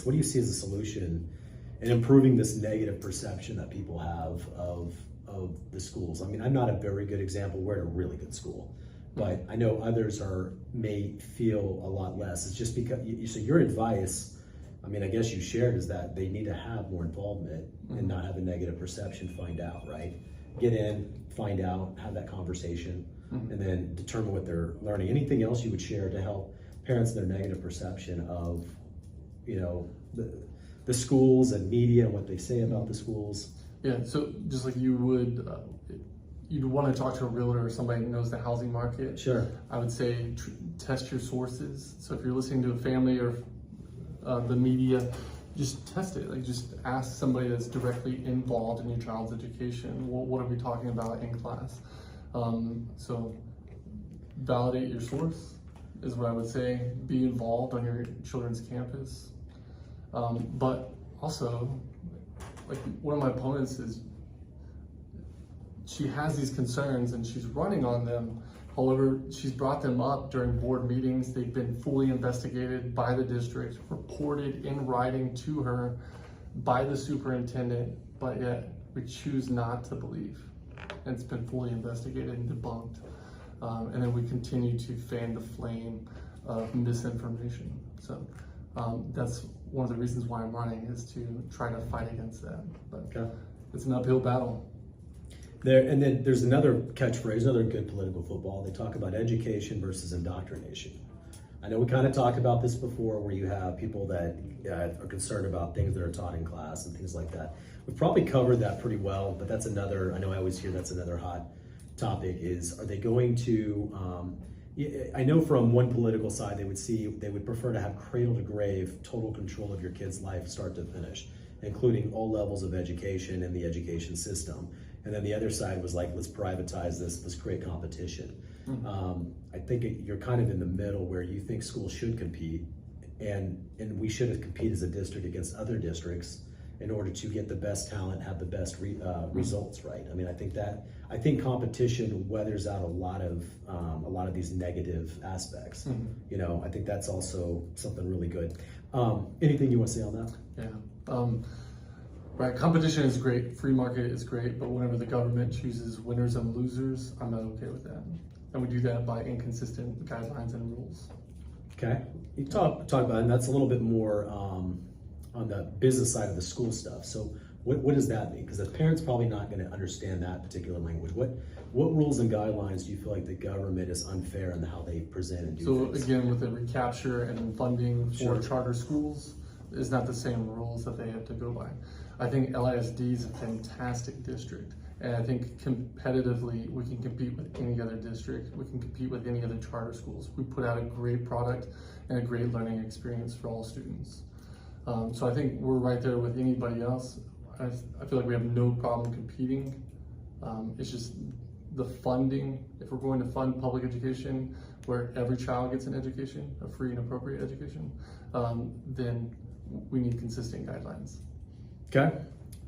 what do you see as a solution in improving this negative perception that people have of the schools? I mean, I'm not a very good example. We're at a really good school, but I know others may feel a lot less. It's just because, so your advice, I mean, I guess you shared, is that they need to have more involvement and not have a negative perception, find out, right? Get in, find out, have that conversation, and then determine what they're learning. Anything else you would share to help parents their negative perception of, you know, the schools and media and what they say about the schools? Yeah, so just like you would, you'd want to talk to a realtor or somebody who knows the housing market. Sure. I would say test your sources. So if you're listening to a family or the media, just test it. Like, just ask somebody that's directly involved in your child's education. What are we talking about in class? So validate your source is what I would say. Be involved on your children's campus. But also, like, one of my opponents is, she has these concerns and she's running on them. However, she's brought them up during board meetings. They've been fully investigated by the district, reported in writing to her by the superintendent, but yet we choose not to believe. And it's been fully investigated and debunked. And then we continue to fan the flame of misinformation. So that's one of the reasons why I'm running, is to try to fight against that. But it's an uphill battle. And then there's another catchphrase, another good political football. They talk about education versus indoctrination. I know we kind of talked about this before, where you have people that are concerned about things that are taught in class and things like that. We've probably covered that pretty well, but that's another, I know I always hear that's another hot topic, is, are they going to, I know from one political side, they would prefer to have cradle to grave, total control of your kid's life, start to finish, including all levels of education and the education system. And then the other side was like, let's privatize this, let's create competition. I think you're kind of in the middle, where you think schools should compete, and we should compete as a district against other districts in order to get the best talent, have the best results, right? I mean, I think competition weathers out a lot of these negative aspects. You know, I think that's also something really good. Anything you want to say on that? Yeah. Right, competition is great, free market is great, but whenever the government chooses winners and losers, I'm not okay with that. And we do that by inconsistent guidelines and rules. Okay, you talk about, and that's a little bit more on the business side of the school stuff. So what does that mean? Because the parent's probably not going to understand that particular language. What rules and guidelines do you feel like the government is unfair in how they present and do things? So again, with the recapture and funding for charter schools, is not the same rules that they have to go by. I think LISD is a fantastic district, and I think competitively we can compete with any other district. We can compete with any other charter schools. We put out a great product and a great learning experience for all students. So I think we're right there with anybody else. I feel like we have no problem competing. It's just the funding. If we're going to fund public education, where every child gets an education, a free and appropriate education, then we need consistent guidelines. Okay,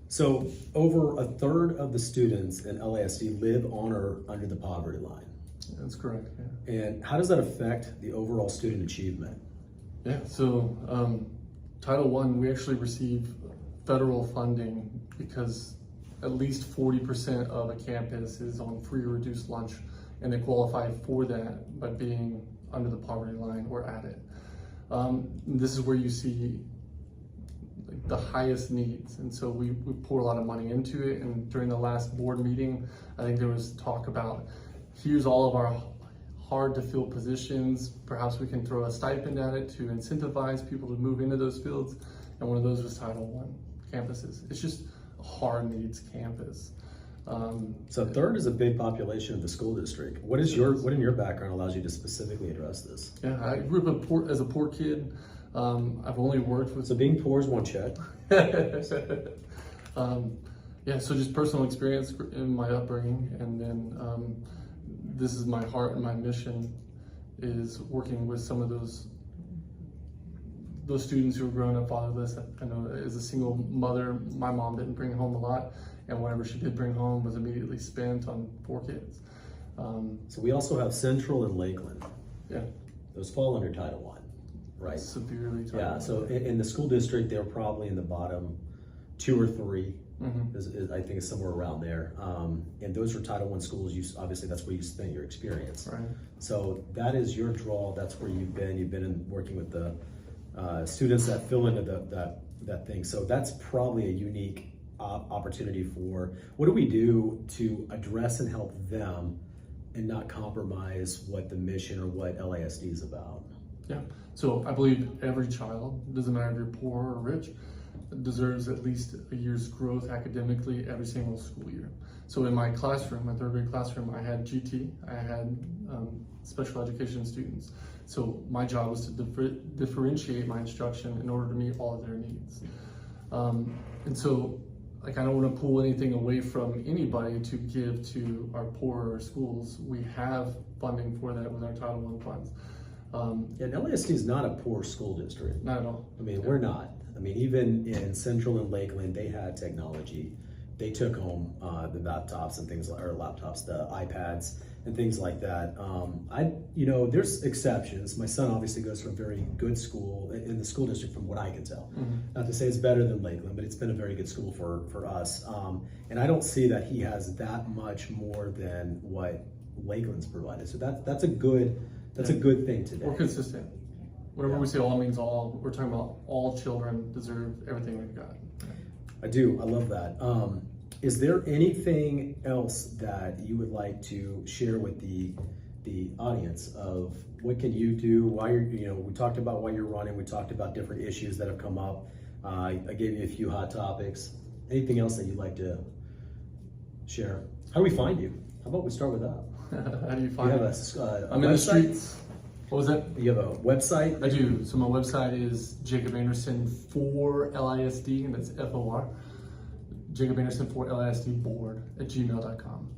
so over a third of the students in LASD live on or under the poverty line. That's correct, yeah. And how does that affect the overall student achievement? Yeah, so Title I, we actually receive federal funding because at least 40% of a campus is on free or reduced lunch, and they qualify for that by being under the poverty line or at it. This is where you see the highest needs, and so we pour a lot of money into it. And during the last board meeting, I think there was talk about, here's all of our hard to fill positions, perhaps we can throw a stipend at it to incentivize people to move into those fields, and one of those was Title I campuses. It's just a hard needs campus. So third is a big population of the school district. What in your background allows you to specifically address this? Yeah, I grew up as a poor kid. I've only worked with... So being poor is one check. Yeah, so just personal experience in my upbringing, and then this is my heart and my mission, is working with some of those students who are growing up fatherless. I know as a single mother, my mom didn't bring home a lot, and whatever she did bring home was immediately spent on 4 kids. So we also have Central and Lakeland. Yeah. Those fall under Title I. right? Severely Title Yeah, I. so in the school district, they're probably in the bottom 2 or 3. Mhm. I think it's somewhere around there. And those are Title I schools. Obviously that's where you spent your experience. Right. So that is your draw. That's where you've been. You've been working with the students that fill into that thing. So that's probably a unique opportunity for what do we do to address and help them and not compromise what the mission or what LASD is about. Yeah. So I believe every child, doesn't matter if you're poor or rich, deserves at least a year's growth academically every single school year. So in my classroom, my third grade classroom, I had GT, I had special education students. So my job was to differentiate my instruction in order to meet all of their needs. And so, like, I don't want to pull anything away from anybody to give to our poorer schools. We have funding for that with our Title I funds. And LASD is not a poor school district. Not at all. I mean, we're not. I mean, even in Central and Lakeland, they had technology. They took home the laptops and things, or laptops, the iPads and things like that. There's exceptions. My son obviously goes to a very good school in the school district, from what I can tell. Mm-hmm. Not to say it's better than Lakeland, but it's been a very good school for us. And I don't see that he has that much more than what Lakeland's provided. So that's a good thing today. We're consistent. Whenever we say all means all, we're talking about all children deserve everything we've got. I do. I love that. Is there anything else that you would like to share with the audience of what can you do? Why we talked about why you're running. We talked about different issues that have come up. I gave you a few hot topics. Anything else that you'd like to share? How do we find you? How about we start with that? How do you find You have it? a I'm in the website? streets. What was that? You have a website? I do. So my website is Jacob Anderson for LISD, and that's FOR. Jacob Anderson for LISD board at gmail.com.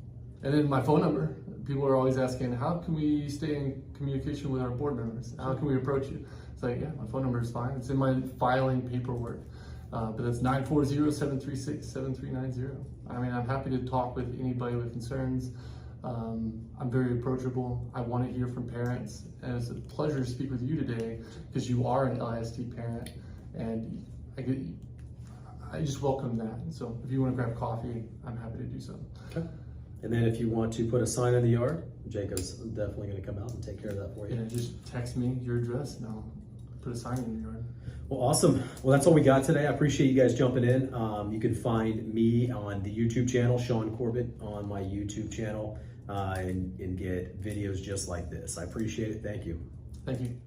And then my phone number. People are always asking, how can we stay in communication with our board members? How can we approach you? It's like, yeah, my phone number is fine. It's in my filing paperwork. But it's 940-736-7390. I mean, I'm happy to talk with anybody with concerns. I'm very approachable. I want to hear from parents, and it's a pleasure to speak with you today because you are an LISD parent, and I just welcome that. So if you want to grab coffee, I'm happy to do so. Okay. And then if you want to put a sign in the yard, Jacob's definitely going to come out and take care of that for you. Yeah, just text me your address and I'll put a sign in your yard. Well, awesome. Well, that's all we got today. I appreciate you guys jumping in. You can find me on the YouTube channel, Sean Corbett, on my YouTube channel, and get videos just like this. I appreciate it. Thank you. Thank you.